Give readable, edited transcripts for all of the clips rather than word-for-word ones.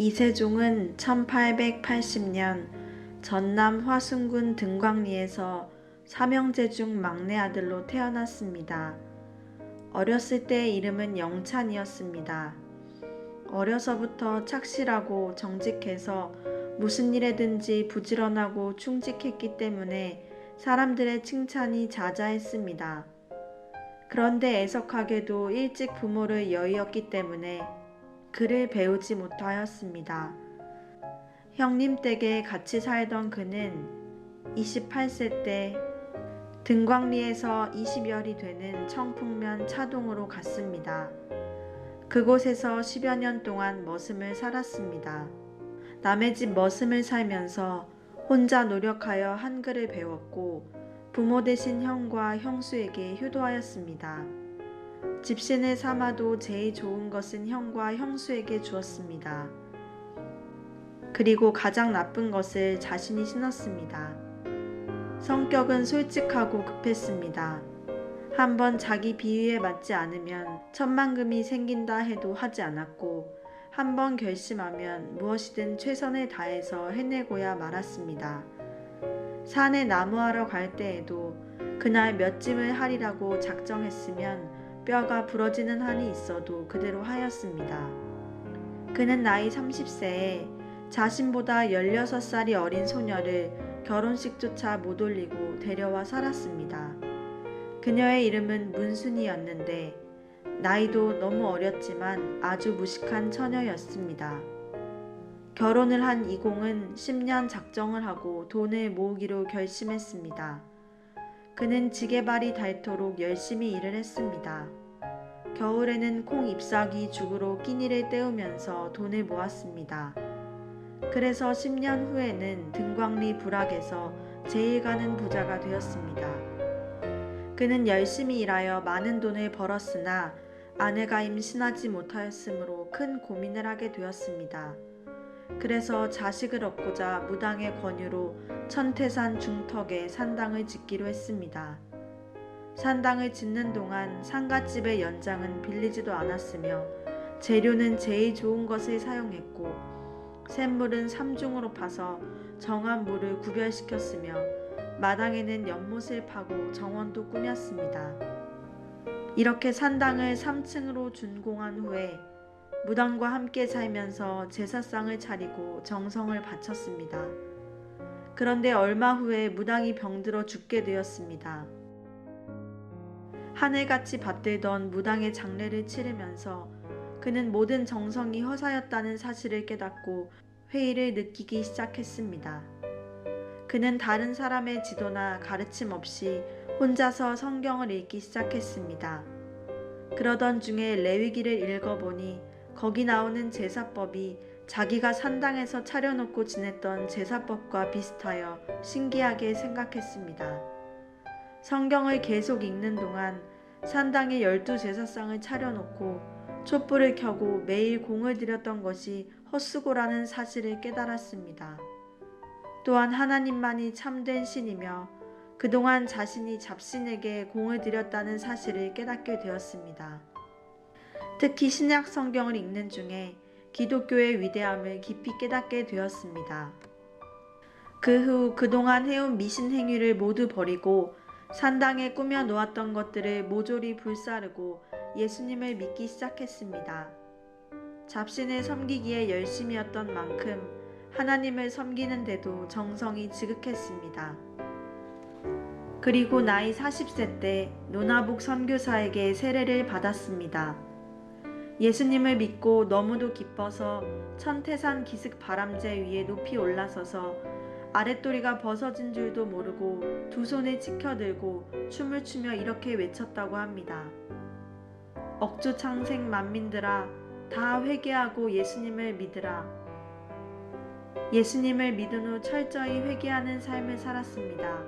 이세종은 1880년 전남 화순군 등광리에서 삼형제 중 막내 아들로 태어났습니다. 어렸을 때 이름은 영찬이었습니다. 어려서부터 착실하고 정직해서 무슨 일에든지 부지런하고 충직했기 때문에 사람들의 칭찬이 자자했습니다. 그런데 애석하게도 일찍 부모를 여의었기 때문에 글을 배우지 못하였습니다. 형님 댁에 같이 살던 그는 28세 때 등광리에서 20열이 되는 청풍면 차동으로 갔습니다. 그곳에서 10여 년 동안 머슴을 살았습니다. 남의 집 머슴을 살면서 혼자 노력하여 한글을 배웠고 부모 되신 형과 형수에게 효도하였습니다. 집신을 삼아도 제일 좋은 것은 형과 형수에게 주었습니다. 그리고 가장 나쁜 것을 자신이 신었습니다. 성격은 솔직하고 급했습니다. 한번 자기 비위에 맞지 않으면 천만금이 생긴다 해도 하지 않았고 한번 결심하면 무엇이든 최선을 다해서 해내고야 말았습니다. 산에 나무하러 갈 때에도 그날 몇 짐을 하리라고 작정했으면 뼈가 부러지는 한이 있어도 그대로 하였습니다. 그는 나이 30세에 자신보다 16살이 어린 소녀를 결혼식조차 못 올리고 데려와 살았습니다. 그녀의 이름은 문순이였는데 나이도 너무 어렸지만 아주 무식한 처녀였습니다. 결혼을 한 이공은 10년 작정을 하고 돈을 모으기로 결심했습니다. 그는 지게발이 닳도록 열심히 일을 했습니다. 겨울에는 콩 잎사귀 죽으로 끼니를 때우면서 돈을 모았습니다. 그래서 10년 후에는 등광리 부락에서 제일 가는 부자가 되었습니다. 그는 열심히 일하여 많은 돈을 벌었으나 아내가 임신하지 못하였으므로 큰 고민을 하게 되었습니다. 그래서 자식을 얻고자 무당의 권유로 천태산 중턱에 산당을 짓기로 했습니다. 산당을 짓는 동안 상갓집의 연장은 빌리지도 않았으며 재료는 제일 좋은 것을 사용했고 샘물은 삼중으로 파서 정한 물을 구별시켰으며 마당에는 연못을 파고 정원도 꾸몄습니다. 이렇게 산당을 3층으로 준공한 후에 무당과 함께 살면서 제사상을 차리고 정성을 바쳤습니다. 그런데 얼마 후에 무당이 병들어 죽게 되었습니다. 하늘같이 받들던 무당의 장례를 치르면서 그는 모든 정성이 허사였다는 사실을 깨닫고 회의를 느끼기 시작했습니다. 그는 다른 사람의 지도나 가르침 없이 혼자서 성경을 읽기 시작했습니다. 그러던 중에 레위기를 읽어보니 거기 나오는 제사법이 자기가 산당에서 차려놓고 지냈던 제사법과 비슷하여 신기하게 생각했습니다. 성경을 계속 읽는 동안 산당에 12제사상을 차려놓고 촛불을 켜고 매일 공을 들였던 것이 헛수고라는 사실을 깨달았습니다. 또한 하나님만이 참된 신이며 그동안 자신이 잡신에게 공을 들였다는 사실을 깨닫게 되었습니다. 특히 신약 성경을 읽는 중에 기독교의 위대함을 깊이 깨닫게 되었습니다. 그 후 그동안 해온 미신 행위를 모두 버리고 산당에 꾸며 놓았던 것들을 모조리 불사르고 예수님을 믿기 시작했습니다. 잡신을 섬기기에 열심이었던 만큼 하나님을 섬기는데도 정성이 지극했습니다. 그리고 나이 40세 때 노나복 선교사에게 세례를 받았습니다. 예수님을 믿고 너무도 기뻐서 천태산 기슭 바람제 위에 높이 올라서서 아랫도리가 벗어진 줄도 모르고 두 손을 치켜들고 춤을 추며 이렇게 외쳤다고 합니다. 억주창생 만민들아, 다 회개하고 예수님을 믿으라. 예수님을 믿은 후 철저히 회개하는 삶을 살았습니다.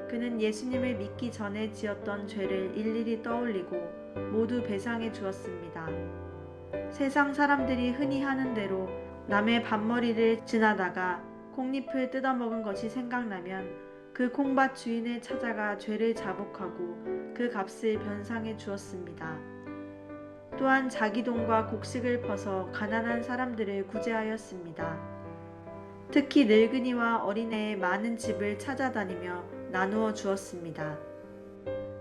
그는 예수님을 믿기 전에 지었던 죄를 일일이 떠올리고 모두 배상해 주었습니다. 세상 사람들이 흔히 하는 대로 남의 밭머리를 지나다가 콩잎을 뜯어먹은 것이 생각나면 그 콩밭 주인을 찾아가 죄를 자복하고 그 값을 변상해 주었습니다. 또한 자기 돈과 곡식을 퍼서 가난한 사람들을 구제하였습니다. 특히 늙은이와 어린애의 많은 집을 찾아다니며 나누어 주었습니다.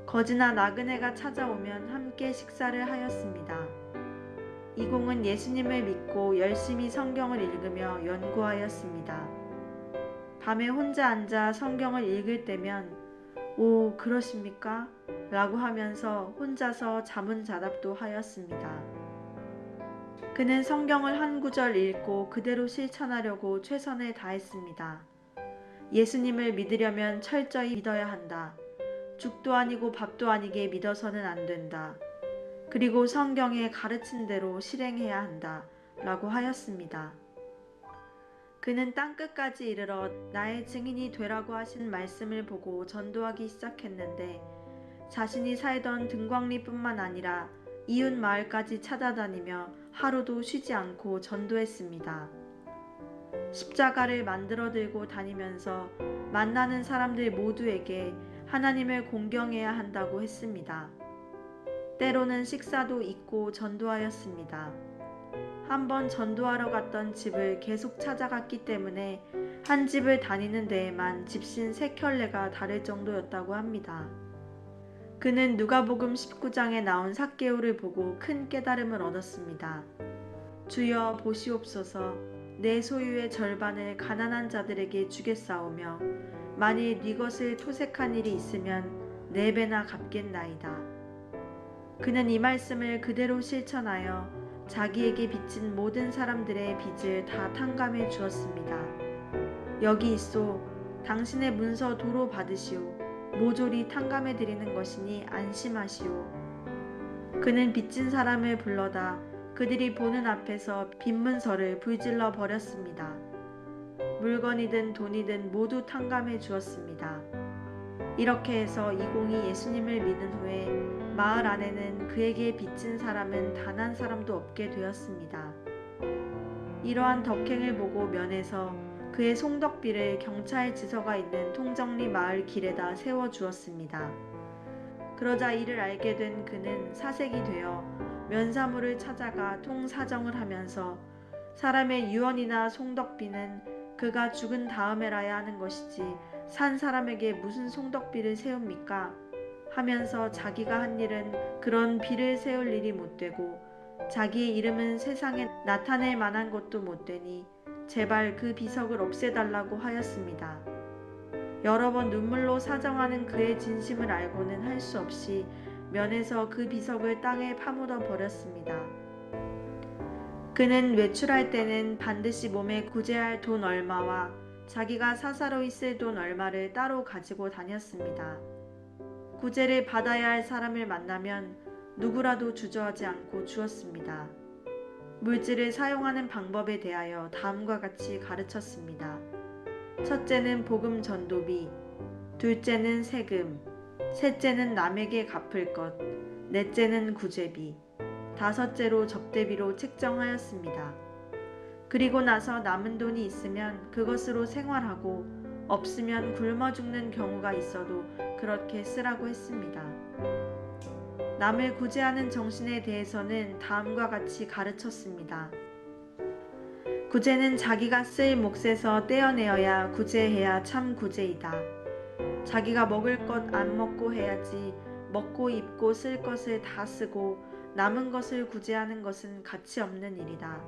거지나 나그네가 찾아오면 함께 식사를 하였습니다. 이공은 예수님을 믿고 열심히 성경을 읽으며 연구하였습니다. 밤에 혼자 앉아 성경을 읽을 때면 "오, 그러십니까? 라고 하면서 혼자서 자문자답도 하였습니다. 그는 성경을 한 구절 읽고 그대로 실천하려고 최선을 다했습니다. 예수님을 믿으려면 철저히 믿어야 한다. 죽도 아니고 밥도 아니게 믿어서는 안 된다. 그리고 성경에 가르친 대로 실행해야 한다. 라고 하였습니다. 그는 땅끝까지 이르러 나의 증인이 되라고 하신 말씀을 보고 전도하기 시작했는데 자신이 살던 등광리뿐만 아니라 이웃 마을까지 찾아다니며 하루도 쉬지 않고 전도했습니다. 십자가를 만들어 들고 다니면서 만나는 사람들 모두에게 하나님을 공경해야 한다고 했습니다. 때로는 식사도 잊고 전도하였습니다. 한번 전도하러 갔던 집을 계속 찾아갔기 때문에 한 집을 다니는 데에만 집신 3켤레가 다를 정도였다고 합니다. 그는 누가복음 19장에 나온 삭개오를 보고 큰 깨달음을 얻었습니다. 주여 보시옵소서, 내 소유의 절반을 가난한 자들에게 주겠사오며 만일 네 것을 토색한 일이 있으면 4배나 갚겠나이다. 그는 이 말씀을 그대로 실천하여 자기에게 빚진 모든 사람들의 빚을 다 탕감해 주었습니다. 여기 있소, 당신의 문서 도로 받으시오. 모조리 탕감해 드리는 것이니 안심하시오. 그는 빚진 사람을 불러다 그들이 보는 앞에서 빚문서를 불질러 버렸습니다. 물건이든 돈이든 모두 탕감해 주었습니다. 이렇게 해서 이공이 예수님을 믿은 후에 마을 안에는 그에게 빚진 사람은 단 한 사람도 없게 되었습니다. 이러한 덕행을 보고 면에서 그의 송덕비를 경찰지서가 있는 통정리 마을 길에다 세워주었습니다. 그러자 이를 알게 된 그는 사색이 되어 면사무를 찾아가 통사정을 하면서 사람의 유언이나 송덕비는 그가 죽은 다음에라야 하는 것이지 산 사람에게 무슨 송덕비를 세웁니까? 하면서 자기가 한 일은 그런 비를 세울 일이 못되고 자기의 이름은 세상에 나타낼 만한 것도 못되니 제발 그 비석을 없애달라고 하였습니다. 여러 번 눈물로 사정하는 그의 진심을 알고는 할 수 없이 면에서 그 비석을 땅에 파묻어 버렸습니다. 그는 외출할 때는 반드시 몸에 구제할 돈 얼마와 자기가 사사로이 쓸 돈 얼마를 따로 가지고 다녔습니다. 구제를 받아야 할 사람을 만나면 누구라도 주저하지 않고 주었습니다. 물질을 사용하는 방법에 대하여 다음과 같이 가르쳤습니다. 첫째는 복음 전도비, 둘째는 세금, 셋째는 남에게 갚을 것, 넷째는 구제비, 다섯째로 접대비로 책정하였습니다. 그리고 나서 남은 돈이 있으면 그것으로 생활하고 없으면 굶어 죽는 경우가 있어도 그렇게 쓰라고 했습니다. 남을 구제하는 정신에 대해서는 다음과 같이 가르쳤습니다. 구제는 자기가 쓸 몫에서 떼어내어야 구제해야 참 구제이다. 자기가 먹을 것 안 먹고 해야지 먹고 입고 쓸 것을 다 쓰고 남은 것을 구제하는 것은 가치 없는 일이다.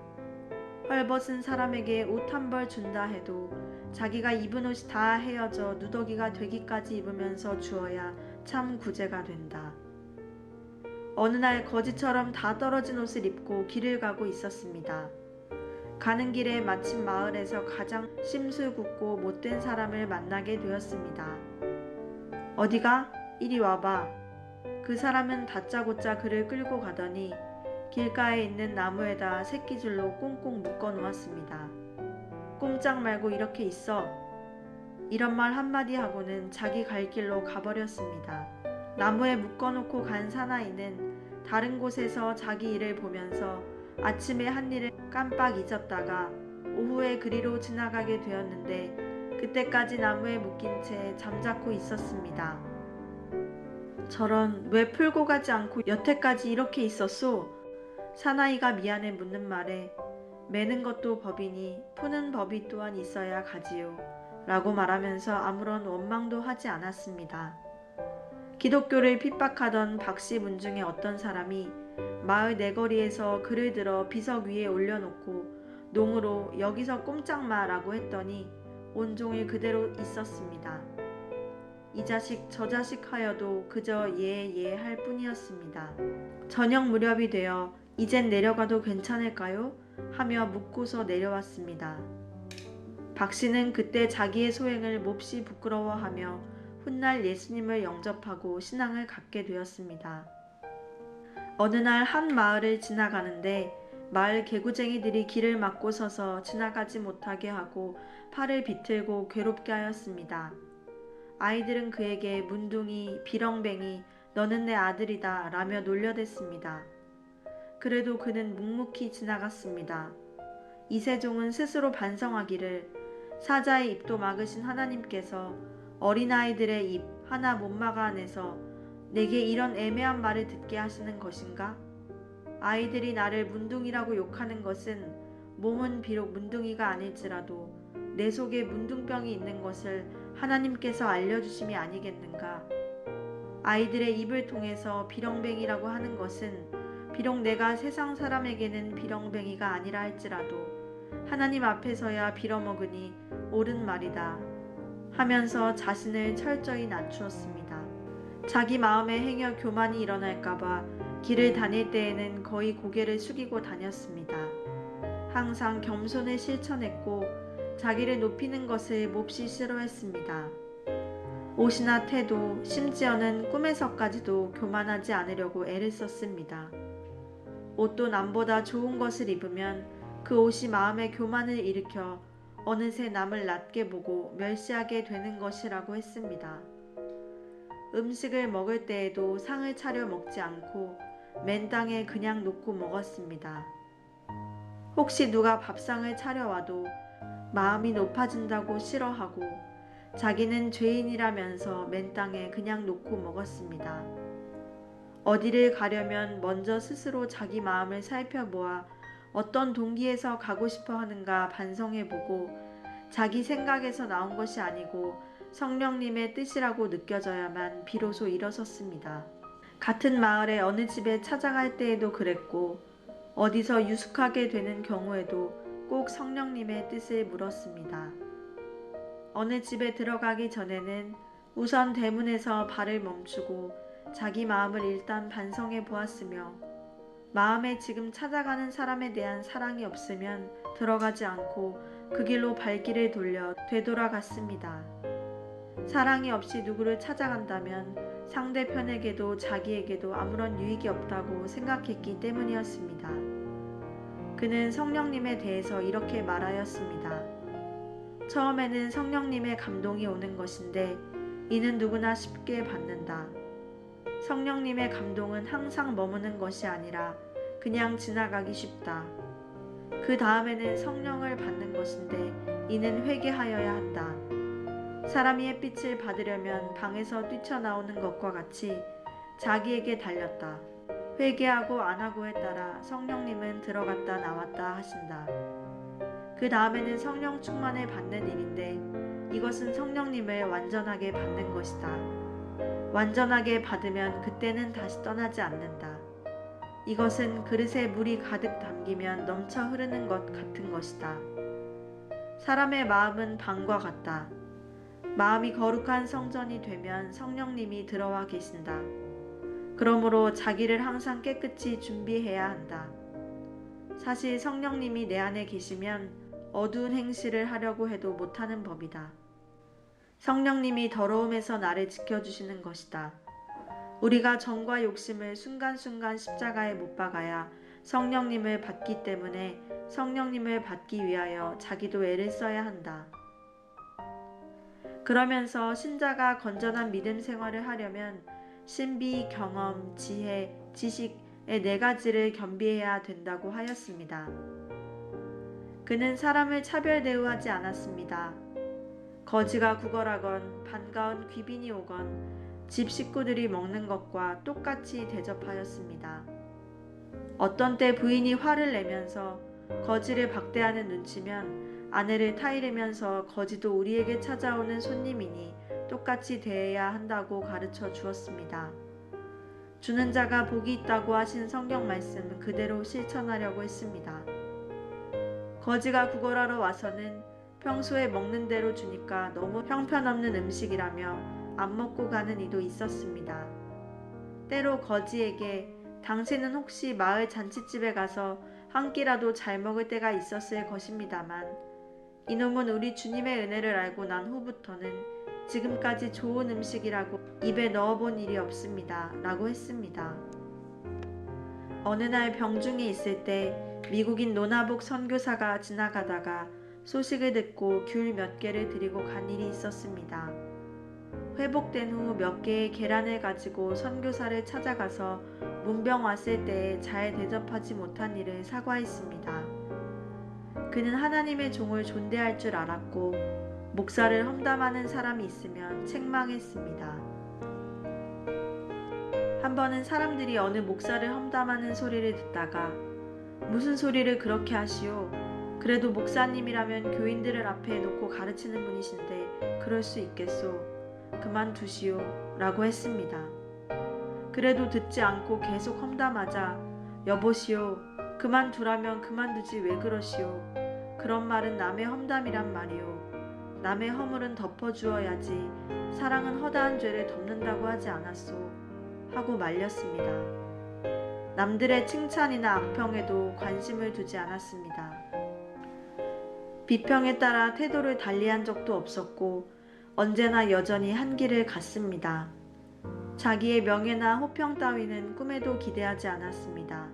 헐벗은 사람에게 옷 한 벌 준다 해도 자기가 입은 옷이 다 헤어져 누더기가 되기까지 입으면서 주어야 참 구제가 된다. 어느 날 거지처럼 다 떨어진 옷을 입고 길을 가고 있었습니다. 가는 길에 마침 마을에서 가장 심술궂고 못된 사람을 만나게 되었습니다. 어디가? 이리 와봐. 그 사람은 다짜고짜 그를 끌고 가더니 길가에 있는 나무에다 새끼줄로 꽁꽁 묶어 놓았습니다. 꼼짝 말고 이렇게 있어. 이런 말 한마디 하고는 자기 갈 길로 가버렸습니다. 나무에 묶어놓고 간 사나이는 다른 곳에서 자기 일을 보면서 아침에 한 일을 깜빡 잊었다가 오후에 그리로 지나가게 되었는데 그때까지 나무에 묶인 채 잠자코 있었습니다. 저런, 왜 풀고 가지 않고 여태까지 이렇게 있었소? 사나이가 미안해 묻는 말에 매는 것도 법이니 푸는 법이 또한 있어야 가지요. 라고 말하면서 아무런 원망도 하지 않았습니다. 기독교를 핍박하던 박씨 문중에 어떤 사람이 마을 내거리에서 글을 들어 비석 위에 올려놓고 농으로 여기서 꼼짝 마라고 했더니 온종일 그대로 있었습니다. 이 자식 저 자식 하여도 그저 예 할 뿐이었습니다. 저녁 무렵이 되어 이젠 내려가도 괜찮을까요? 하며 묻고서 내려왔습니다. 박씨는 그때 자기의 소행을 몹시 부끄러워하며 훗날 예수님을 영접하고 신앙을 갖게 되었습니다. 어느 날 한 마을을 지나가는데 마을 개구쟁이들이 길을 막고 서서 지나가지 못하게 하고 팔을 비틀고 괴롭게 하였습니다. 아이들은 그에게 문둥이, 비렁뱅이, 너는 내 아들이다 라며 놀려댔습니다. 그래도 그는 묵묵히 지나갔습니다. 이세종은 스스로 반성하기를 사자의 입도 막으신 하나님께서 어린아이들의 입 하나 못 막아내서 내게 이런 애매한 말을 듣게 하시는 것인가? 아이들이 나를 문둥이라고 욕하는 것은 몸은 비록 문둥이가 아닐지라도 내 속에 문둥병이 있는 것을 하나님께서 알려주심이 아니겠는가? 아이들의 입을 통해서 비렁뱅이라고 하는 것은 비록 내가 세상 사람에게는 비렁뱅이가 아니라 할지라도 하나님 앞에서야 빌어먹으니 옳은 말이다 하면서 자신을 철저히 낮추었습니다. 자기 마음에 행여 교만이 일어날까봐 길을 다닐 때에는 거의 고개를 숙이고 다녔습니다. 항상 겸손을 실천했고 자기를 높이는 것을 몹시 싫어했습니다. 옷이나 태도, 심지어는 꿈에서까지도 교만하지 않으려고 애를 썼습니다. 옷도 남보다 좋은 것을 입으면 그 옷이 마음의 교만을 일으켜 어느새 남을 낮게 보고 멸시하게 되는 것이라고 했습니다. 음식을 먹을 때에도 상을 차려 먹지 않고 맨땅에 그냥 놓고 먹었습니다. 혹시 누가 밥상을 차려와도 마음이 높아진다고 싫어하고 자기는 죄인이라면서 맨땅에 그냥 놓고 먹었습니다. 어디를 가려면 먼저 스스로 자기 마음을 살펴보아 어떤 동기에서 가고 싶어 하는가 반성해보고 자기 생각에서 나온 것이 아니고 성령님의 뜻이라고 느껴져야만 비로소 일어섰습니다. 같은 마을의 어느 집에 찾아갈 때에도 그랬고 어디서 유숙하게 되는 경우에도 꼭 성령님의 뜻을 물었습니다. 어느 집에 들어가기 전에는 우선 대문에서 발을 멈추고 자기 마음을 일단 반성해 보았으며 마음에 지금 찾아가는 사람에 대한 사랑이 없으면 들어가지 않고 그 길로 발길을 돌려 되돌아갔습니다. 사랑이 없이 누구를 찾아간다면 상대편에게도 자기에게도 아무런 유익이 없다고 생각했기 때문이었습니다. 그는 성령님에 대해서 이렇게 말하였습니다. 처음에는 성령님의 감동이 오는 것인데 이는 누구나 쉽게 받는다. 성령님의 감동은 항상 머무는 것이 아니라 그냥 지나가기 쉽다. 그 다음에는 성령을 받는 것인데 이는 회개하여야 한다. 사람이 햇빛을 받으려면 방에서 뛰쳐나오는 것과 같이 자기에게 달렸다. 회개하고 안 하고에 따라 성령님은 들어갔다 나왔다 하신다. 그 다음에는 성령 충만을 받는 일인데 이것은 성령님을 완전하게 받는 것이다. 완전하게 받으면 그때는 다시 떠나지 않는다. 이것은 그릇에 물이 가득 담기면 넘쳐 흐르는 것 같은 것이다. 사람의 마음은 방과 같다. 마음이 거룩한 성전이 되면 성령님이 들어와 계신다. 그러므로 자기를 항상 깨끗이 준비해야 한다. 사실 성령님이 내 안에 계시면 어두운 행실을 하려고 해도 못하는 법이다. 성령님이 더러움에서 나를 지켜주시는 것이다. 우리가 정과 욕심을 순간순간 십자가에 못 박아야 성령님을 받기 때문에 성령님을 받기 위하여 자기도 애를 써야 한다. 그러면서 신자가 건전한 믿음 생활을 하려면 신비, 경험, 지혜, 지식의 4가지를 겸비해야 된다고 하였습니다. 그는 사람을 차별 대우하지 않았습니다. 거지가 구걸하건 반가운 귀빈이 오건 집 식구들이 먹는 것과 똑같이 대접하였습니다. 어떤 때 부인이 화를 내면서 거지를 박대하는 눈치면 아내를 타이르면서 거지도 우리에게 찾아오는 손님이니 똑같이 대해야 한다고 가르쳐 주었습니다. 주는 자가 복이 있다고 하신 성경 말씀 그대로 실천하려고 했습니다. 거지가 구걸하러 와서는 평소에 먹는 대로 주니까 너무 형편없는 음식이라며 안 먹고 가는 이도 있었습니다. 때로 거지에게 당신은 혹시 마을 잔치집에 가서 한 끼라도 잘 먹을 때가 있었을 것입니다만 이놈은 우리 주님의 은혜를 알고 난 후부터는 지금까지 좋은 음식이라고 입에 넣어본 일이 없습니다. 라고 했습니다. 어느 날 병중에 있을 때 미국인 노나복 선교사가 지나가다가 소식을 듣고 귤 몇 개를 드리고 간 일이 있었습니다. 회복된 후 몇 개의 계란을 가지고 선교사를 찾아가서 문병 왔을 때에 잘 대접하지 못한 일을 사과했습니다. 그는 하나님의 종을 존대할 줄 알았고 목사를 험담하는 사람이 있으면 책망했습니다. 한 번은 사람들이 어느 목사를 험담하는 소리를 듣다가 무슨 소리를 그렇게 하시오? 그래도 목사님이라면 교인들을 앞에 놓고 가르치는 분이신데 그럴 수 있겠소? 그만두시오 라고 했습니다. 그래도 듣지 않고 계속 험담하자 여보시오 그만두라면 그만두지 왜 그러시오. 그런 말은 남의 험담이란 말이오. 남의 허물은 덮어주어야지 사랑은 허다한 죄를 덮는다고 하지 않았소 하고 말렸습니다. 남들의 칭찬이나 악평에도 관심을 두지 않았습니다. 비평에 따라 태도를 달리한 적도 없었고 언제나 여전히 한 길을 갔습니다. 자기의 명예나 호평 따위는 꿈에도 기대하지 않았습니다.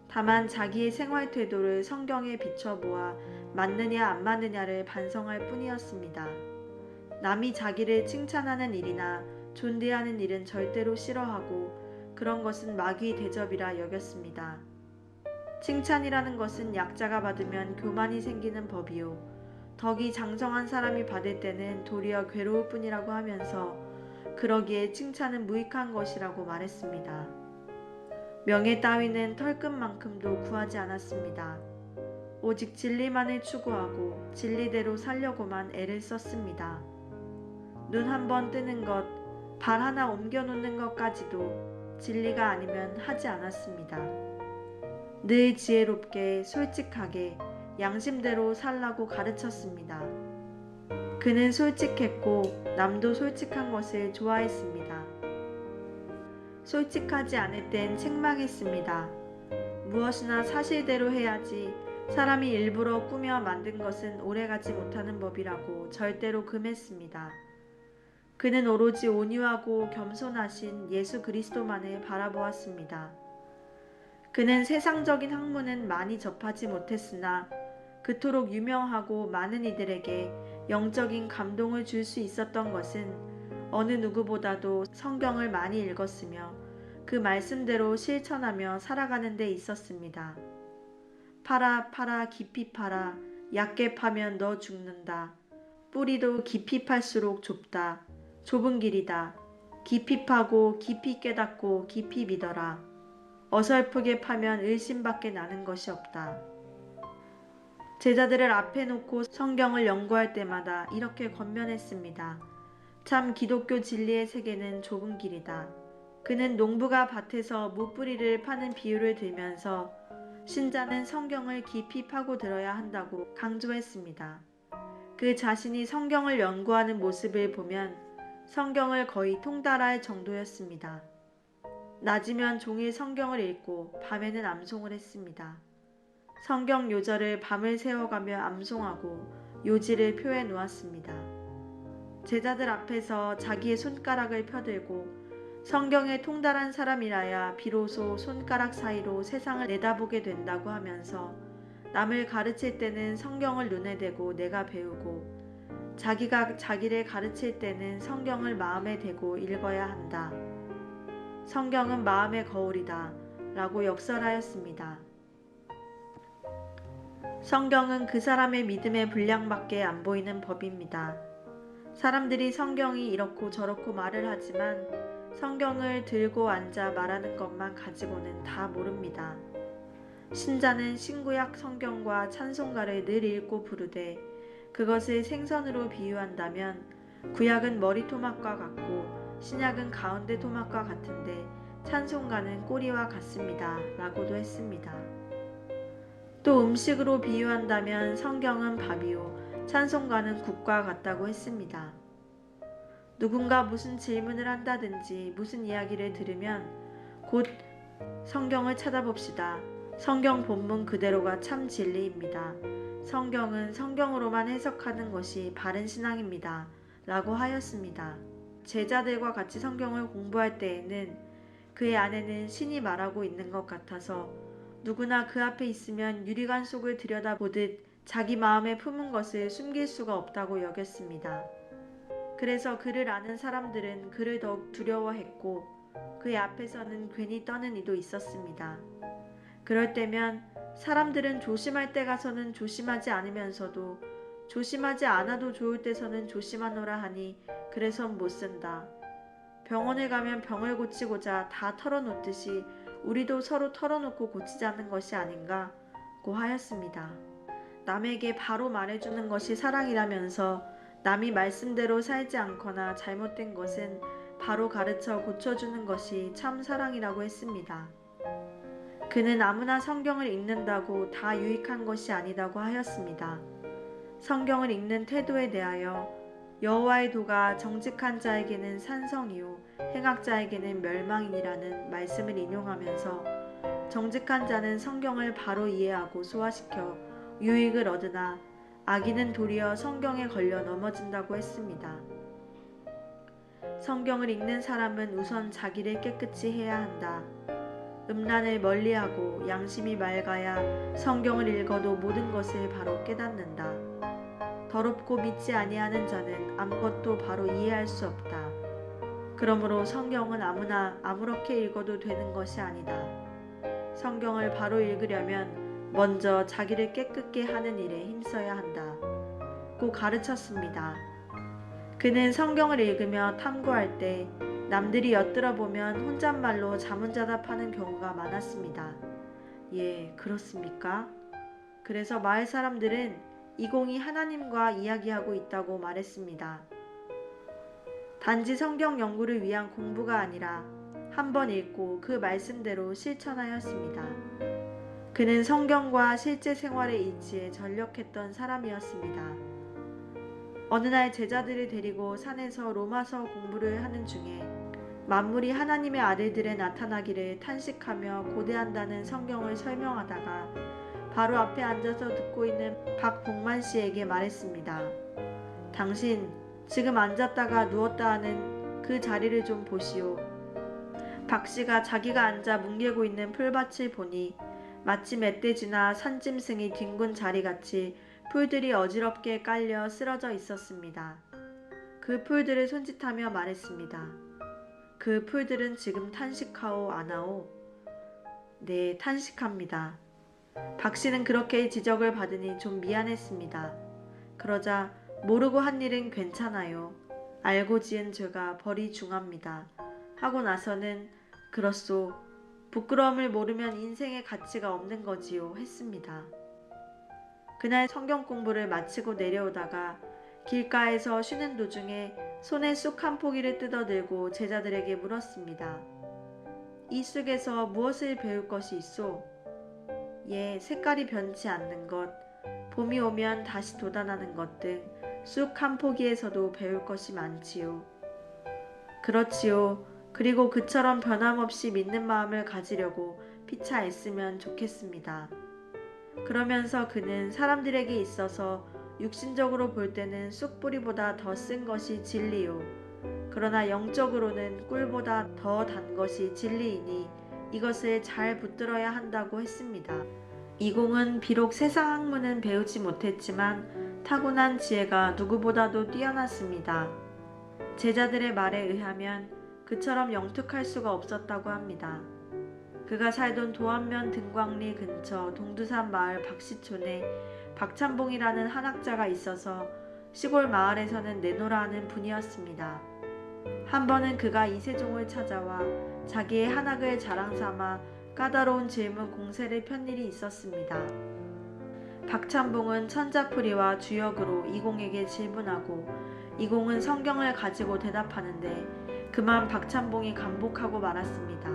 다만 자기의 생활 태도를 성경에 비춰보아 맞느냐 안 맞느냐를 반성할 뿐이었습니다. 남이 자기를 칭찬하는 일이나 존대하는 일은 절대로 싫어하고 그런 것은 마귀 대접이라 여겼습니다. 칭찬이라는 것은 약자가 받으면 교만이 생기는 법이요. 덕이 장성한 사람이 받을 때는 도리어 괴로울 뿐이라고 하면서 그러기에 칭찬은 무익한 것이라고 말했습니다. 명예 따위는 털끝만큼도 구하지 않았습니다. 오직 진리만을 추구하고 진리대로 살려고만 애를 썼습니다. 눈 한 번 뜨는 것, 발 하나 옮겨놓는 것까지도 진리가 아니면 하지 않았습니다. 늘 지혜롭게 솔직하게 양심대로 살라고 가르쳤습니다. 그는 솔직했고 남도 솔직한 것을 좋아했습니다. 솔직하지 않을 땐 책망했습니다. 무엇이나 사실대로 해야지 사람이 일부러 꾸며 만든 것은 오래가지 못하는 법이라고 절대로 금했습니다. 그는 오로지 온유하고 겸손하신 예수 그리스도만을 바라보았습니다. 그는 세상적인 학문은 많이 접하지 못했으나 그토록 유명하고 많은 이들에게 영적인 감동을 줄 수 있었던 것은 어느 누구보다도 성경을 많이 읽었으며 그 말씀대로 실천하며 살아가는 데 있었습니다. 파라 파라 깊이 파라 얕게 파면 너 죽는다. 뿌리도 깊이 팔수록 좁다. 좁은 길이다. 깊이 파고 깊이 깨닫고 깊이 믿어라. 어설프게 파면 의심밖에 나는 것이 없다. 제자들을 앞에 놓고 성경을 연구할 때마다 이렇게 권면했습니다. 참 기독교 진리의 세계는 좁은 길이다. 그는 농부가 밭에서 무뿌리를 파는 비유를 들면서 신자는 성경을 깊이 파고 들어야 한다고 강조했습니다. 그 자신이 성경을 연구하는 모습을 보면 성경을 거의 통달할 정도였습니다. 낮이면 종일 성경을 읽고 밤에는 암송을 했습니다. 성경 요절을 밤을 새워가며 암송하고 요지를 표해 놓았습니다. 제자들 앞에서 자기의 손가락을 펴들고 성경에 통달한 사람이라야 비로소 손가락 사이로 세상을 내다보게 된다고 하면서 남을 가르칠 때는 성경을 눈에 대고 내가 배우고 자기가 자기를 가르칠 때는 성경을 마음에 대고 읽어야 한다. 성경은 마음의 거울이다 라고 역설하였습니다. 성경은 그 사람의 믿음의 분량밖에 안 보이는 법입니다. 사람들이 성경이 이렇고 저렇고 말을 하지만 성경을 들고 앉아 말하는 것만 가지고는 다 모릅니다. 신자는 신구약 성경과 찬송가를 늘 읽고 부르되 그것을 생선으로 비유한다면 구약은 머리 토막과 같고 신약은 가운데 토막과 같은데 찬송가는 꼬리와 같습니다. 라고도 했습니다. 또 음식으로 비유한다면 성경은 밥이요 찬송가는 국과 같다고 했습니다. 누군가 무슨 질문을 한다든지 무슨 이야기를 들으면 곧 성경을 찾아봅시다. 성경 본문 그대로가 참 진리입니다. 성경은 성경으로만 해석하는 것이 바른 신앙입니다. 라고 하였습니다. 제자들과 같이 성경을 공부할 때에는 그의 안에는 신이 말하고 있는 것 같아서 누구나 그 앞에 있으면 유리관 속을 들여다보듯 자기 마음에 품은 것을 숨길 수가 없다고 여겼습니다. 그래서 그를 아는 사람들은 그를 더욱 두려워했고 그의 앞에서는 괜히 떠는 이도 있었습니다. 그럴 때면 사람들은 조심할 때 가서는 조심하지 않으면서도 조심하지 않아도 좋을 때서는 조심하노라 하니 그래선 못 쓴다. 병원에 가면 병을 고치고자 다 털어놓듯이 우리도 서로 털어놓고 고치자는 것이 아닌가고 하였습니다. 남에게 바로 말해주는 것이 사랑이라면서 남이 말씀대로 살지 않거나 잘못된 것은 바로 가르쳐 고쳐주는 것이 참 사랑이라고 했습니다. 그는 아무나 성경을 읽는다고 다 유익한 것이 아니다고 하였습니다. 성경을 읽는 태도에 대하여 여호와의 도가 정직한 자에게는 산성이요 행악자에게는 멸망이니라는 말씀을 인용하면서 정직한 자는 성경을 바로 이해하고 소화시켜 유익을 얻으나 악인은 도리어 성경에 걸려 넘어진다고 했습니다. 성경을 읽는 사람은 우선 자기를 깨끗이 해야 한다. 음란을 멀리하고 양심이 맑아야 성경을 읽어도 모든 것을 바로 깨닫는다. 더럽고 믿지 아니하는 자는 아무것도 바로 이해할 수 없다. 그러므로 성경은 아무나 아무렇게 읽어도 되는 것이 아니다. 성경을 바로 읽으려면 먼저 자기를 깨끗게 하는 일에 힘써야 한다. 고 가르쳤습니다. 그는 성경을 읽으며 탐구할 때 남들이 엿들어보면 혼잣말로 자문자답하는 경우가 많았습니다. 예, 그렇습니까? 그래서 마을 사람들은 이공이 하나님과 이야기하고 있다고 말했습니다. 단지 성경 연구를 위한 공부가 아니라 한번 읽고 그 말씀대로 실천하였습니다. 그는 성경과 실제 생활의 일치에 전력했던 사람이었습니다. 어느 날 제자들을 데리고 산에서 로마서 공부를 하는 중에 만물이 하나님의 아들들에 나타나기를 탄식하며 고대한다는 성경을 설명하다가 바로 앞에 앉아서 듣고 있는 박복만 씨에게 말했습니다. 당신 지금 앉았다가 누웠다 하는 그 자리를 좀 보시오. 박 씨가 자기가 앉아 뭉개고 있는 풀밭을 보니 마치 멧돼지나 산짐승이 뒹군 자리같이 풀들이 어지럽게 깔려 쓰러져 있었습니다. 그 풀들을 손짓하며 말했습니다. 그 풀들은 지금 탄식하오 안하오? 네, 탄식합니다. 박 씨는 그렇게 지적을 받으니 좀 미안했습니다. 그러자 모르고 한 일은 괜찮아요. 알고 지은 죄가 벌이 중합니다. 하고 나서는 그렇소. 부끄러움을 모르면 인생의 가치가 없는 거지요. 했습니다. 그날 성경 공부를 마치고 내려오다가 길가에서 쉬는 도중에 손에 쑥 한 포기를 뜯어들고 제자들에게 물었습니다. 이 쑥에서 무엇을 배울 것이 있소? 예, 색깔이 변치 않는 것, 봄이 오면 다시 돋아나는 것 등 쑥 한 포기에서도 배울 것이 많지요. 그렇지요. 그리고 그처럼 변함없이 믿는 마음을 가지려고 피차 애쓰면 좋겠습니다. 그러면서 그는 사람들에게 있어서 육신적으로 볼 때는 쑥뿌리보다 더 쓴 것이 진리요. 그러나 영적으로는 꿀보다 더 단 것이 진리이니 이것을 잘 붙들어야 한다고 했습니다. 이공은 비록 세상 학문은 배우지 못했지만 타고난 지혜가 누구보다도 뛰어났습니다. 제자들의 말에 의하면 그처럼 영특할 수가 없었다고 합니다. 그가 살던 도안면 등광리 근처 동두산 마을 박시촌에 박찬봉이라는 한학자가 있어서 시골 마을에서는 내노라 하는 분이었습니다. 한 번은 그가 이세종을 찾아와 자기의 한학을 자랑 삼아 까다로운 질문 공세를 편 일이 있었습니다. 박찬봉은 천자풀이와 주역으로 이공에게 질문하고 이공은 성경을 가지고 대답하는데 그만 박찬봉이 감복하고 말았습니다.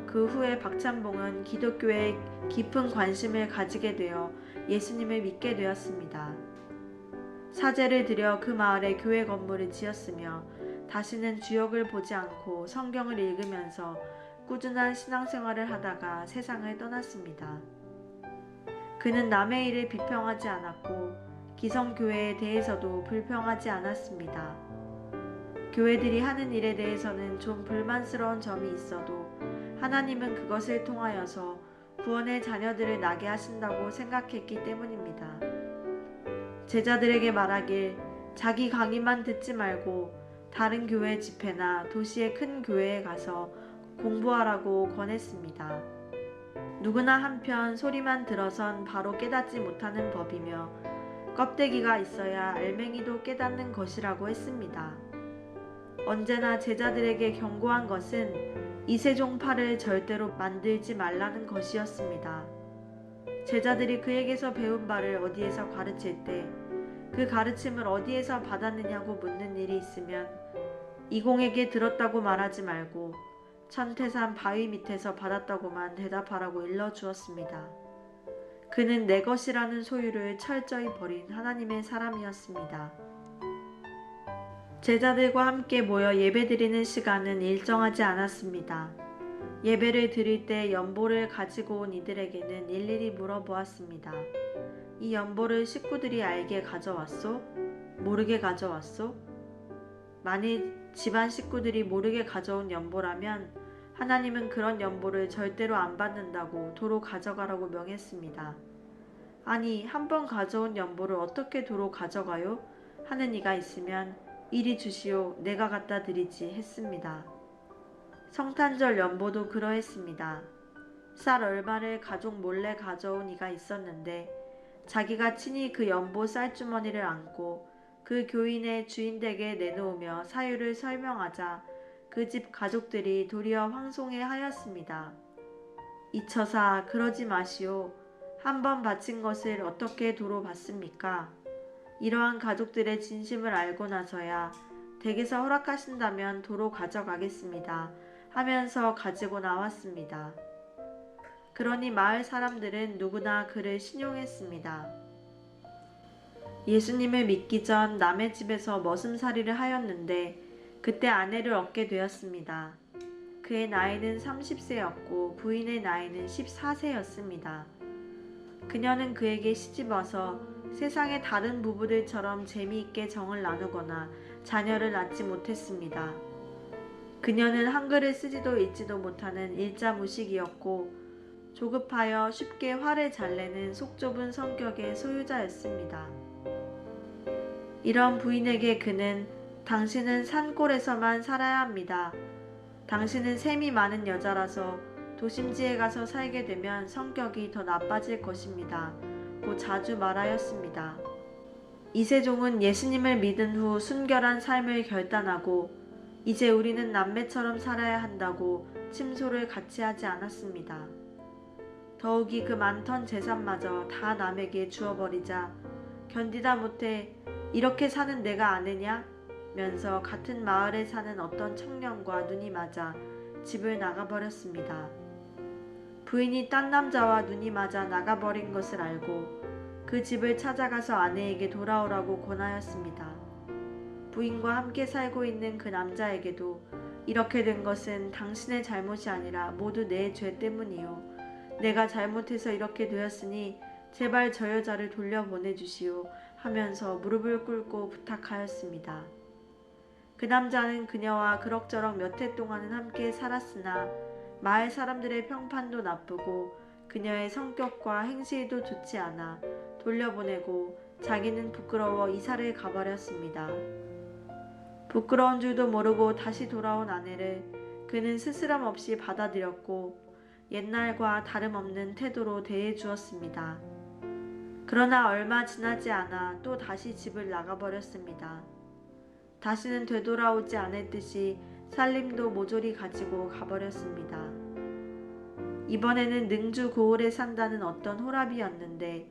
그 후에 박찬봉은 기독교에 깊은 관심을 가지게 되어 예수님을 믿게 되었습니다. 사제를 들여 그 마을에 교회 건물을 지었으며 다시는 주역을 보지 않고 성경을 읽으면서 꾸준한 신앙생활을 하다가 세상을 떠났습니다. 그는 남의 일을 비평하지 않았고 기성교회에 대해서도 불평하지 않았습니다. 교회들이 하는 일에 대해서는 좀 불만스러운 점이 있어도 하나님은 그것을 통하여서 구원의 자녀들을 나게 하신다고 생각했기 때문입니다. 제자들에게 말하길 자기 강의만 듣지 말고 다른 교회 집회나 도시의 큰 교회에 가서 공부하라고 권했습니다. 누구나 한편 소리만 들어선 바로 깨닫지 못하는 법이며 껍데기가 있어야 알맹이도 깨닫는 것이라고 했습니다. 언제나 제자들에게 경고한 것은 이세종파를 절대로 만들지 말라는 것이었습니다. 제자들이 그에게서 배운 바를 어디에서 가르칠 때 그 가르침을 어디에서 받았느냐고 묻는 일이 있으면 이공에게 들었다고 말하지 말고 천태산 바위 밑에서 받았다고만 대답하라고 일러주었습니다. 그는 내 것이라는 소유를 철저히 버린 하나님의 사람이었습니다. 제자들과 함께 모여 예배드리는 시간은 일정하지 않았습니다. 예배를 드릴 때 연보를 가지고 온 이들에게는 일일이 물어보았습니다. 이 연보를 식구들이 알게 가져왔소? 모르게 가져왔소? 만일 집안 식구들이 모르게 가져온 연보라면 하나님은 그런 연보를 절대로 안 받는다고 도로 가져가라고 명했습니다. 아니, 한 번 가져온 연보를 어떻게 도로 가져가요? 하는 이가 있으면 이리 주시오, 내가 갖다 드리지 했습니다. 성탄절 연보도 그러했습니다. 쌀 얼마를 가족 몰래 가져온 이가 있었는데 자기가 친히 그 연보 쌀주머니를 안고 그 교인의 주인댁에 내놓으며 사유를 설명하자 그 집 가족들이 도리어 황송해 하였습니다. 이 처사 그러지 마시오. 한 번 바친 것을 어떻게 도로 받습니까? 이러한 가족들의 진심을 알고 나서야 댁에서 허락하신다면 도로 가져가겠습니다 하면서 가지고 나왔습니다. 그러니 마을 사람들은 누구나 그를 신용했습니다. 예수님을 믿기 전 남의 집에서 머슴살이를 하였는데 그때 아내를 얻게 되었습니다. 그의 나이는 30세였고 부인의 나이는 14세였습니다. 그녀는 그에게 시집와서 세상의 다른 부부들처럼 재미있게 정을 나누거나 자녀를 낳지 못했습니다. 그녀는 한글을 쓰지도 읽지도 못하는 일자무식이었고 조급하여 쉽게 화를 잘 내는 속 좁은 성격의 소유자였습니다. 이런 부인에게 그는 당신은 산골에서만 살아야 합니다. 당신은 셈이 많은 여자라서 도심지에 가서 살게 되면 성격이 더 나빠질 것입니다. 고 자주 말하였습니다. 이세종은 예수님을 믿은 후 순결한 삶을 결단하고 이제 우리는 남매처럼 살아야 한다고 침소를 같이 하지 않았습니다. 더욱이 그 많던 재산마저 다 남에게 주어버리자 견디다 못해 이렇게 사는 내가 아느냐? 면서 같은 마을에 사는 어떤 청년과 눈이 맞아 집을 나가버렸습니다. 부인이 딴 남자와 눈이 맞아 나가버린 것을 알고 그 집을 찾아가서 아내에게 돌아오라고 권하였습니다. 부인과 함께 살고 있는 그 남자에게도 이렇게 된 것은 당신의 잘못이 아니라 모두 내 죄 때문이요. 내가 잘못해서 이렇게 되었으니 제발 저 여자를 돌려보내주시오 하면서 무릎을 꿇고 부탁하였습니다. 그 남자는 그녀와 그럭저럭 몇 해 동안은 함께 살았으나 마을 사람들의 평판도 나쁘고 그녀의 성격과 행실도 좋지 않아 돌려보내고 자기는 부끄러워 이사를 가버렸습니다. 부끄러운 줄도 모르고 다시 돌아온 아내를 그는 스스럼 없이 받아들였고 옛날과 다름없는 태도로 대해주었습니다. 그러나 얼마 지나지 않아 또 다시 집을 나가버렸습니다. 다시는 되돌아오지 않을 듯이 살림도 모조리 가지고 가버렸습니다. 이번에는 능주 고을에 산다는 어떤 호랍이었는데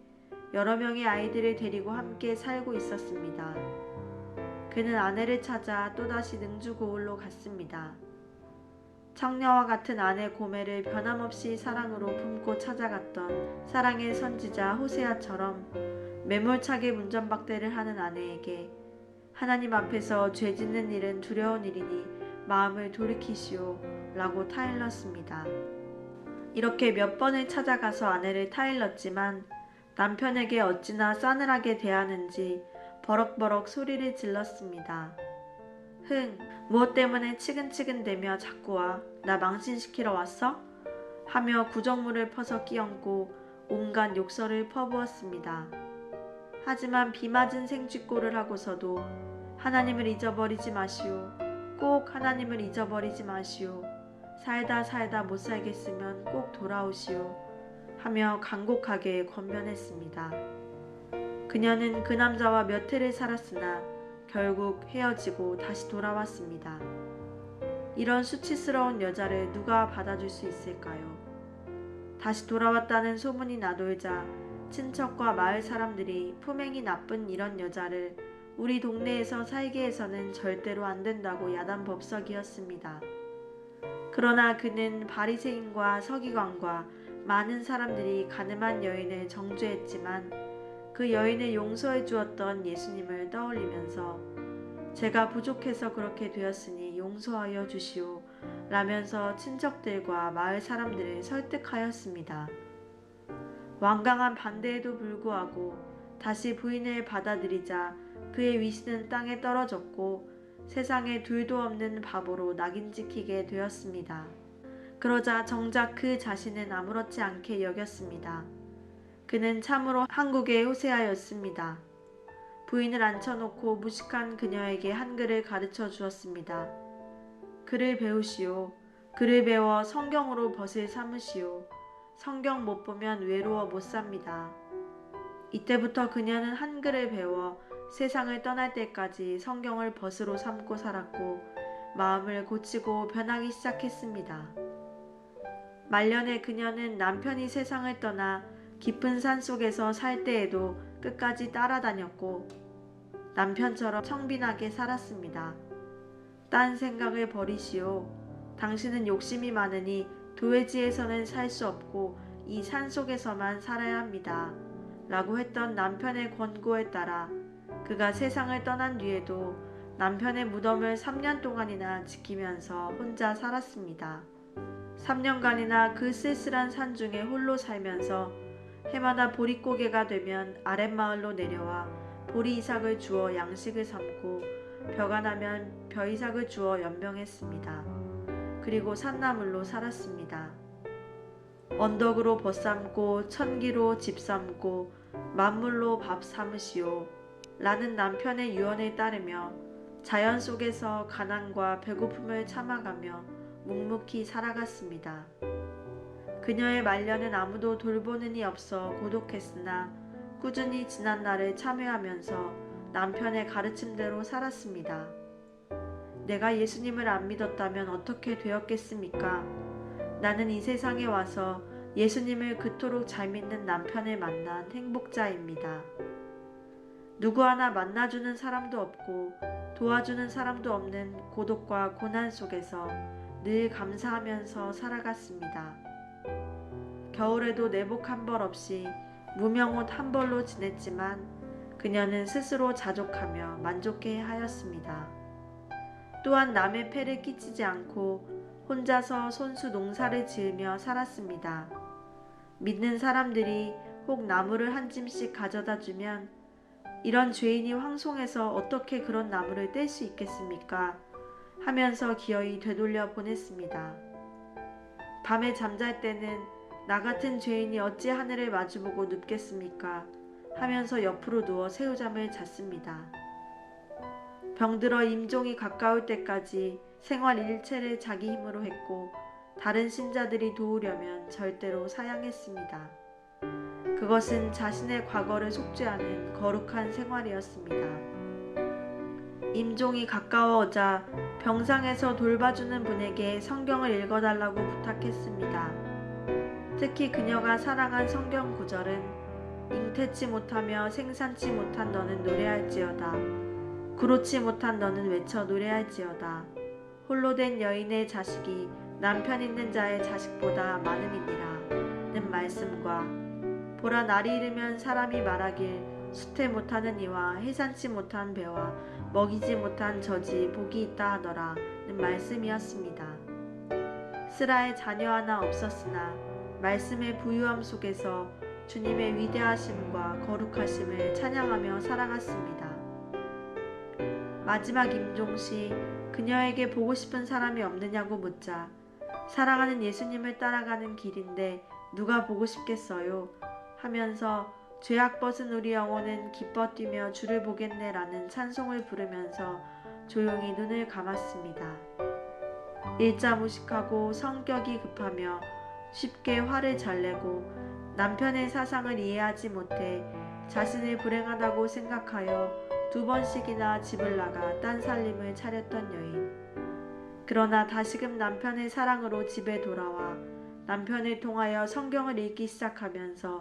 여러 명의 아이들을 데리고 함께 살고 있었습니다. 그는 아내를 찾아 또다시 능주 고을로 갔습니다. 청녀와 같은 아내 고멜을 변함없이 사랑으로 품고 찾아갔던 사랑의 선지자 호세아처럼 매몰차게 문전박대를 하는 아내에게 하나님 앞에서 죄 짓는 일은 두려운 일이니 마음을 돌이키시오 라고 타일렀습니다. 이렇게 몇 번을 찾아가서 아내를 타일렀지만 남편에게 어찌나 싸늘하게 대하는지 버럭버럭 소리를 질렀습니다. 흥, 무엇 때문에 치근치근대며 자꾸 와? 나 망신시키러 왔어? 하며 구정물을 퍼서 끼얹고 온갖 욕설을 퍼부었습니다. 하지만 비 맞은 생쥐꼴을 하고서도 하나님을 잊어버리지 마시오. 꼭 하나님을 잊어버리지 마시오. 살다 못 살겠으면 꼭 돌아오시오. 하며 간곡하게 권면했습니다. 그녀는 그 남자와 몇 해를 살았으나 결국 헤어지고 다시 돌아왔습니다. 이런 수치스러운 여자를 누가 받아줄 수 있을까요? 다시 돌아왔다는 소문이 나돌자 친척과 마을 사람들이 품행이 나쁜 이런 여자를 우리 동네에서 살게 해서는 절대로 안 된다고 야단법석이었습니다. 그러나 그는 바리새인과 서기관과 많은 사람들이 가늠한 여인을 정죄했지만 그 여인을 용서해 주었던 예수님을 떠올리면서 제가 부족해서 그렇게 되었으니 용서하여 주시오 라면서 친척들과 마을 사람들을 설득하였습니다. 완강한 반대에도 불구하고 다시 부인을 받아들이자 그의 위신은 땅에 떨어졌고 세상에 둘도 없는 바보로 낙인 찍히게 되었습니다. 그러자 정작 그 자신은 아무렇지 않게 여겼습니다. 그는 참으로 한국의 호세아였습니다. 부인을 앉혀놓고 무식한 그녀에게 한글을 가르쳐 주었습니다. 글을 배우시오. 글을 배워 성경으로 벗을 삼으시오. 성경 못 보면 외로워 못 삽니다. 이때부터 그녀는 한글을 배워 세상을 떠날 때까지 성경을 벗으로 삼고 살았고 마음을 고치고 변하기 시작했습니다. 말년에 그녀는 남편이 세상을 떠나 깊은 산 속에서 살 때에도 끝까지 따라다녔고 남편처럼 청빈하게 살았습니다. 딴 생각을 버리시오. 당신은 욕심이 많으니 도회지에서는 살 수 없고 이 산 속에서만 살아야 합니다. 라고 했던 남편의 권고에 따라 그가 세상을 떠난 뒤에도 남편의 무덤을 3년 동안이나 지키면서 혼자 살았습니다. 3년간이나 그 쓸쓸한 산 중에 홀로 살면서 해마다 보릿고개가 되면 아랫마을로 내려와 보리이삭을 주어 양식을 삼고 벼가 나면 벼이삭을 주어 연명했습니다. 그리고 산나물로 살았습니다. 언덕으로 벗 삼고 천기로 집 삼고 만물로 밥 삼으시오 라는 남편의 유언에 따르며 자연 속에서 가난과 배고픔을 참아가며 묵묵히 살아갔습니다. 그녀의 말년은 아무도 돌보는 이 없어 고독했으나 꾸준히 지난 날을 참여하면서 남편의 가르침대로 살았습니다. 내가 예수님을 안 믿었다면 어떻게 되었겠습니까? 나는 이 세상에 와서 예수님을 그토록 잘 믿는 남편을 만난 행복자입니다. 누구 하나 만나주는 사람도 없고 도와주는 사람도 없는 고독과 고난 속에서 늘 감사하면서 살아갔습니다. 겨울에도 내복 한 벌 없이 무명옷 한 벌로 지냈지만 그녀는 스스로 자족하며 만족해 하였습니다. 또한 남의 폐를 끼치지 않고 혼자서 손수 농사를 지으며 살았습니다. 믿는 사람들이 혹 나무를 한 짐씩 가져다 주면 이런 죄인이 황송해서 어떻게 그런 나무를 뗄 수 있겠습니까? 하면서 기어이 되돌려 보냈습니다. 밤에 잠잘 때는 나 같은 죄인이 어찌 하늘을 마주보고 눕겠습니까? 하면서 옆으로 누워 새우잠을 잤습니다. 병들어 임종이 가까울 때까지 생활 일체를 자기 힘으로 했고 다른 신자들이 도우려면 절대로 사양했습니다. 그것은 자신의 과거를 속죄하는 거룩한 생활이었습니다. 임종이 가까워오자 병상에서 돌봐주는 분에게 성경을 읽어달라고 부탁했습니다. 특히 그녀가 사랑한 성경 구절은 잉태치 못하며 생산치 못한 너는 노래할지어다. 그렇지 못한 너는 외쳐 노래할지어다. 홀로 된 여인의 자식이 남편 있는 자의 자식보다 많음이니라 는 말씀과 보라 날이 이르면 사람이 말하길 수태 못하는 이와 해산치 못한 배와 먹이지 못한 젖이 복이 있다 하더라 는 말씀이었습니다. 스라의 자녀 하나 없었으나 말씀의 부유함 속에서 주님의 위대하심과 거룩하심을 찬양하며 살아갔습니다. 마지막 임종 시 그녀에게 보고 싶은 사람이 없느냐고 묻자 사랑하는 예수님을 따라가는 길인데 누가 보고 싶겠어요? 하면서 죄악 벗은 우리 영혼은 기뻐 뛰며 주를 보겠네 라는 찬송을 부르면서 조용히 눈을 감았습니다. 일자 무식하고 성격이 급하며 쉽게 화를 잘 내고 남편의 사상을 이해하지 못해 자신을 불행하다고 생각하여 2번씩이나 집을 나가 딴 살림을 차렸던 여인. 그러나 다시금 남편의 사랑으로 집에 돌아와 남편을 통하여 성경을 읽기 시작하면서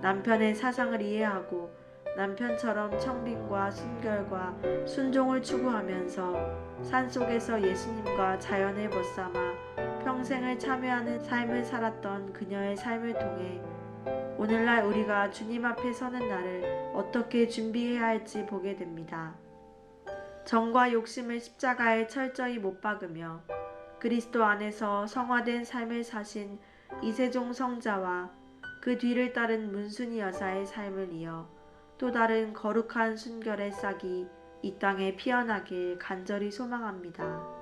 남편의 사상을 이해하고 남편처럼 청빈과 순결과 순종을 추구하면서 산속에서 예수님과 자연을 벗삼아 평생을 참여하는 삶을 살았던 그녀의 삶을 통해 오늘날 우리가 주님 앞에 서는 날을 어떻게 준비해야 할지 보게 됩니다. 정과 욕심을 십자가에 철저히 못 박으며 그리스도 안에서 성화된 삶을 사신 이세종 성자와 그 뒤를 따른 문순이 여사의 삶을 이어 또 다른 거룩한 순결의 싹이 이 땅에 피어나길 간절히 소망합니다.